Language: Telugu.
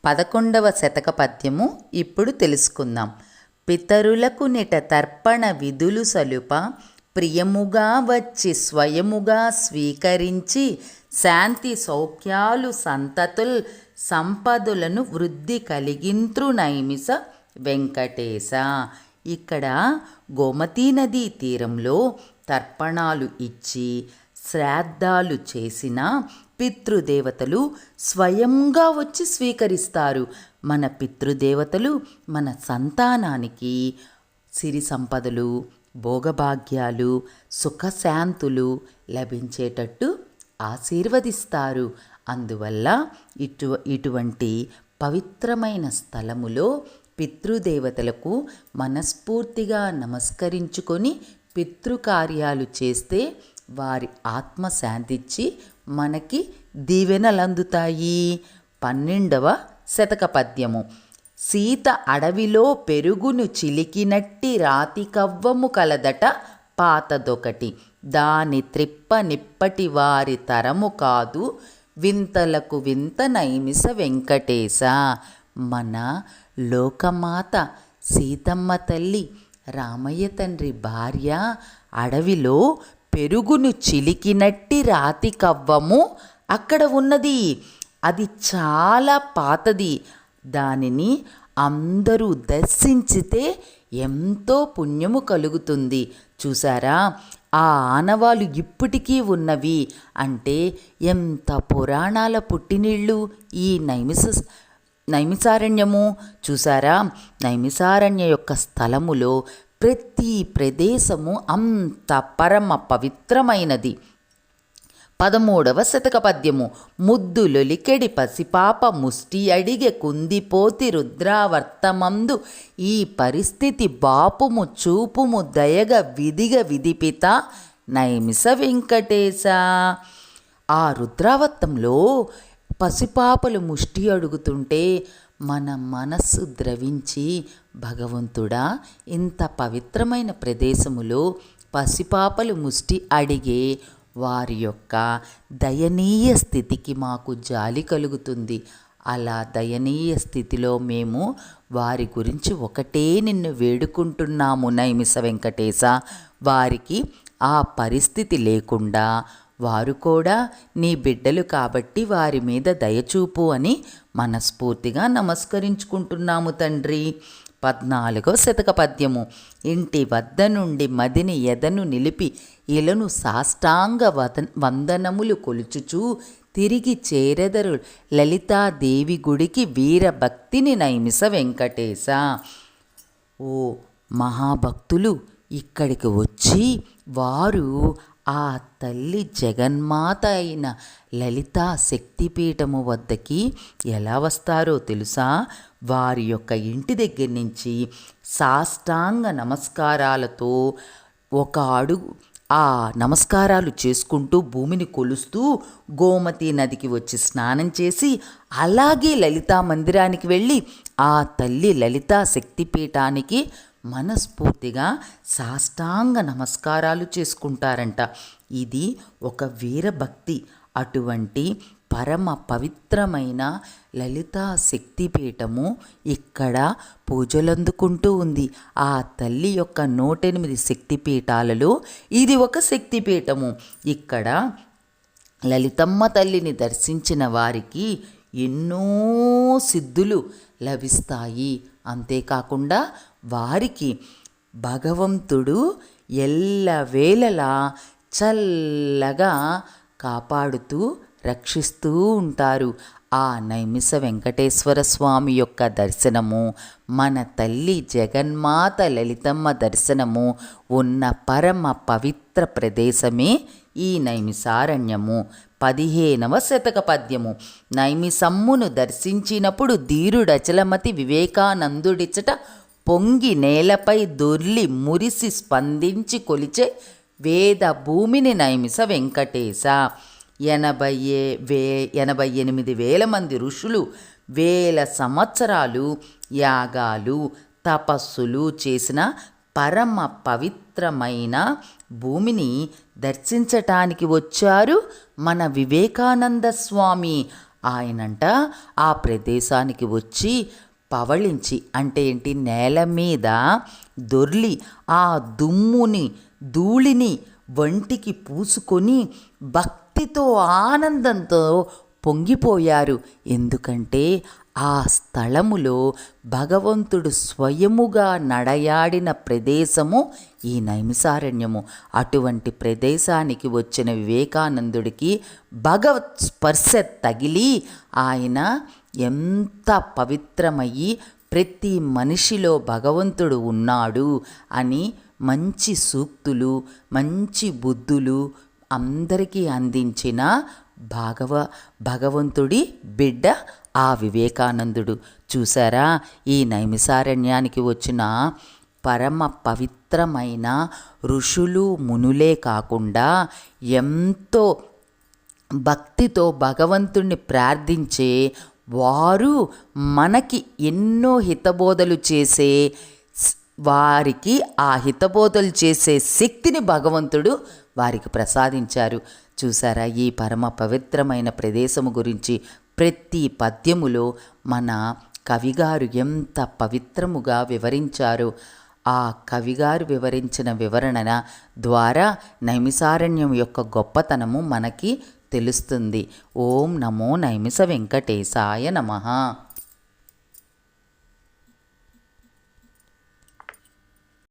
11వ శతక పద్యము ఇప్పుడు తెలుసుకుందాం. పితరులకు నిట తర్పణ విధులు సలుప ప్రియముగా వచ్చి స్వయముగా స్వీకరించి శాంతి సౌఖ్యాలు సంతతుల్ సంపదలను వృద్ధి కలిగింత్రు నైమిస వెంకటేశ. ఇక్కడ గోమతీ నదీ తీరంలో తర్పణాలు ఇచ్చి శ్రాద్ధాలు చేసిన పితృదేవతలు స్వయంగా వచ్చి స్వీకరిస్తారు. మన పితృదేవతలు మన సంతానానికి సిరి సంపదలు, భోగభాగ్యాలు, సుఖశాంతులు లభించేటట్టు ఆశీర్వదిస్తారు. అందువల్ల ఇటువంటి పవిత్రమైన స్థలములో పితృదేవతలకు మనస్ఫూర్తిగా నమస్కరించుకొని పితృకార్యాలు చేస్తే వారి ఆత్మ శాంతించి మనకి దీవెనలందుతాయి. 12వ శతక పద్యము. సీత అడవిలో పెరుగును చిలికినట్టి రాతి కవ్వము కలదట పాతదొకటి, దాని త్రిప్ప నిప్పటి వారి తరము కాదు, వింతలకు వింత నైమిస వెంకటేశ. మన లోకమాత సీతమ్మ తల్లి రామయ్య తండ్రి భార్య అడవిలో పెరుగును చిలికినట్టి రాతి కవ్వము అక్కడ ఉన్నది. అది చాలా పాతది. దానిని అందరూ దర్శించితే ఎంతో పుణ్యము కలుగుతుంది. చూసారా, ఆ ఆనవాలు ఇప్పటికీ ఉన్నవి. అంటే ఎంత పురాణాల పుట్టినిళ్ళు ఈ నైమిసారణ్యము. చూసారా, నైమిసారణ్య యొక్క స్థలములో ప్రతి ప్రదేశము అంత పరమ పవిత్రమైనది. 13వ శతక పద్యము. ముద్దులొలికెడి పసిపాప ముష్టి అడిగె కుందిపోతి రుద్రావర్తమందు, ఈ పరిస్థితి బాపుము చూపుము దయగ విధిగ విధిపిత నైమిస వెంకటేశ. ఆ రుద్రావర్తంలో పసిపాపలు ముష్టి అడుగుతుంటే మన మనస్సు ద్రవించి, భగవంతుడా, ఇంత పవిత్రమైన ప్రదేశములో పసిపాపలు ముష్టి అడిగే వారి యొక్క దయనీయ స్థితికి మాకు జాలి కలుగుతుంది. అలా దయనీయ స్థితిలో మేము వారి గురించి ఒకటే నిన్ను వేడుకుంటున్నాము నైమిస వెంకటేశ. వారికి ఆ పరిస్థితి లేకుండా వారు కూడా నీ బిడ్డలు కాబట్టి వారి మీద దయచూపు అని మనస్ఫూర్తిగా నమస్కరించుకుంటున్నాము తండ్రి. 14వ శతక పద్యము. ఇంటి వద్ద నుండి మదిని ఎదను నిలిపి ఇలను సాష్టాంగ వందనములు కొలుచుచూ తిరిగి చేరెదరు లలితాదేవి గుడికి వీరభక్తిని నైమిస వెంకటేశ. ఓ మహాభక్తులు ఇక్కడికి వచ్చి వారు ఆ తల్లి జగన్మాత అయిన లలితా శక్తిపీఠము వద్దకి ఎలా వస్తారో తెలుసా? వారి యొక్క ఇంటి దగ్గర నుంచి సాష్టాంగ నమస్కారాలతో ఒక అడుగు ఆ నమస్కారాలు చేసుకుంటూ భూమిని కొలుస్తూ గోమతీ నదికి వచ్చి స్నానం చేసి అలాగే లలితా మందిరానికి వెళ్ళి ఆ తల్లి లలితా శక్తిపీఠానికి మనస్ఫూర్తిగా సాష్టాంగ నమస్కారాలు చేసుకుంటారంట. ఇది ఒక వీరభక్తి. అటువంటి పరమ పవిత్రమైన లలితా శక్తిపీఠము ఇక్కడ పూజలందుకుంటూ ఉంది. ఆ తల్లి యొక్క 108 శక్తిపీఠాలలో ఇది ఒక శక్తిపీఠము. ఇక్కడ లలితమ్మ తల్లిని దర్శించిన వారికి ఎన్నో సిద్ధులు లభిస్తాయి. అంతేకాకుండా వారికి భగవంతుడు ఎల్లవేళలా చల్లగా కాపాడుతూ రక్షిస్తూ ఉంటారు. ఆ నైమిస వెంకటేశ్వర స్వామి యొక్క దర్శనము, మన తల్లి జగన్మాత లలితమ్మ దర్శనము ఉన్న పరమ పవిత్ర ప్రదేశమే ఈ నైమిసారణ్యము. 15వ శతక పద్యము. నైమిసమ్మును దర్శించినప్పుడు ధీరుడచలమతి వివేకానందుడిచట పొంగి నేలపై దొర్లి మురిసి స్పందించి కొలిచే వేద భూమిని నైమిస వెంకటేశ. 88,000 మంది ఋషులు 1000 సంవత్సరాలు యాగాలు తపస్సులు చేసిన పరమ పవిత్రమైన భూమిని దర్శించటానికి వచ్చారు మన వివేకానంద స్వామి. ఆయనంట ఆ ప్రదేశానికి వచ్చి పవళించి అంటే ఏంటి, నేల మీద దొర్లి ఆ దుమ్ముని ధూళిని వంటికి పూసుకొని భక్తితో ఆనందంతో పొంగిపోయారు. ఎందుకంటే ఆ స్థలములో భగవంతుడు స్వయముగా నడయాడిన ప్రదేశము ఈ నైమిసారణ్యము. అటువంటి ప్రదేశానికి వచ్చిన వివేకానందుడికి భగవత్ స్పర్శ తగిలి ఆయన ఎంత పవిత్రమయ్యి ప్రతి మనిషిలో భగవంతుడు ఉన్నాడు అని మంచి సూక్తులు, మంచి బుద్ధులు అందరికీ అందించిన భగవంతుడి బిడ్డ ఆ వివేకానందుడు. చూసారా, ఈ నైమిసారణ్యానికి వచ్చిన పరమ పవిత్రమైన ఋషులు మునులే కాకుండా ఎంతో భక్తితో భగవంతుణ్ణి ప్రార్థించే వారు మనకి ఎన్నో హితబోధలు చేసే వారికి ఆ హితబోధలు చేసే శక్తిని భగవంతుడు వారికి ప్రసాదించారు. చూసారా, ఈ పరమ పవిత్రమైన ప్రదేశము గురించి ప్రతి పద్యములో మన కవిగారు ఎంత పవిత్రముగా వివరించారు. ఆ కవిగారు వివరించిన వివరణ ద్వారా నైమిసారణ్యం యొక్క గొప్పతనము మనకి తెలుస్తుంది. ఓం నమో నైమిస వెంకటేశాయ నమః.